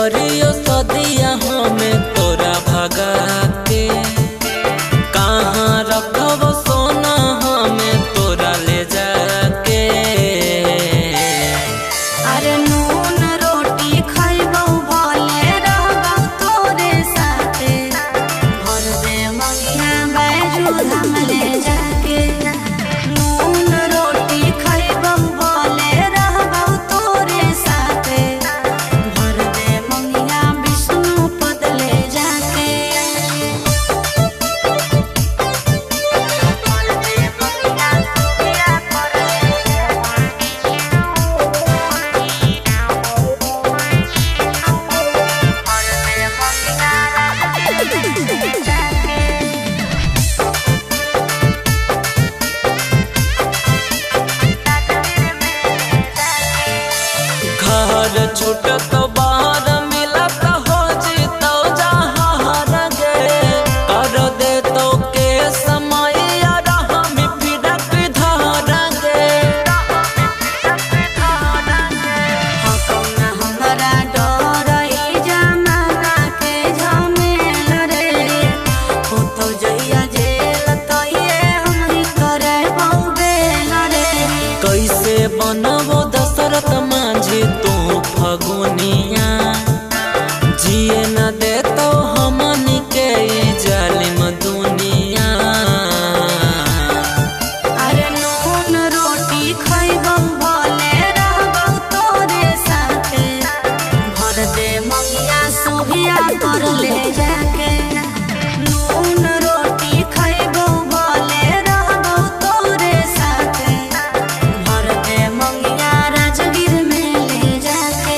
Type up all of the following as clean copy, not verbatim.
करियो सदिया हमें तोरा भगा के कहाँ रखब सोना हमें तोरा ले जाके। अरे नून रोटी खइबौ भले रहबौ तोरे साथे भर दे मंगिया बैजू धाम ले जाके। नून रोटी खइबौ भले रहबौ तोरे साथे भर दे मंगिया विष्णु पद ले जाके। घर छूटत बाहर मिलत हो जीतो जहाँ गे कर दे तो के समय हम फिरक धार गे। हकौना हमरा डर ई जमाना के झमेल रे हो तो जइया जेल तइए हमही करे बेल रे। कैसे बनबो दशरथ माझी तू फगुनिया जिए न देतो हमनी के ई जालिम दुनिया। अरे नून रोटी खइबौ भले रहबौ तोरे साथे भर दे मंगिया सुभिया कर ले जाके। नून रोटी खइबौ भले रहबौ तोरे साथे भर दे मंगिया राजगीर में ले जाके।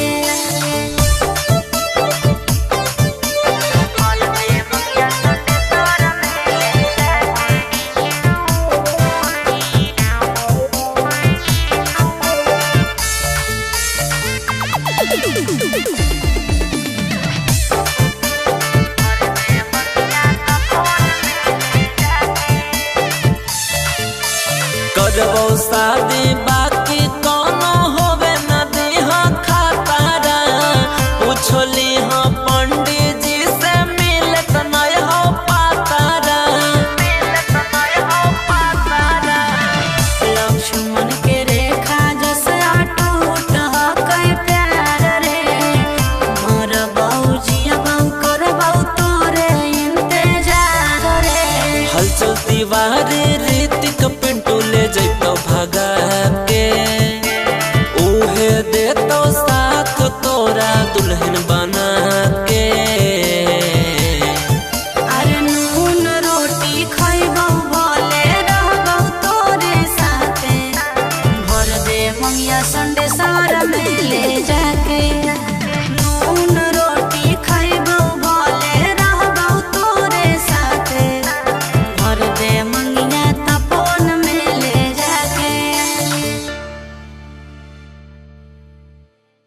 करबो शादी बाकी कोनो होवे न दीह खातारा पूछली हाँ पंडित जी से मिलत नय हो पातारा। लक्ष्मण के रेखा जस अटूट हकै प्यार रे मरबौ जियबौ करबौ तोरे इंतजार रे। हलचल दीवार रीतिक पिंटू ले जै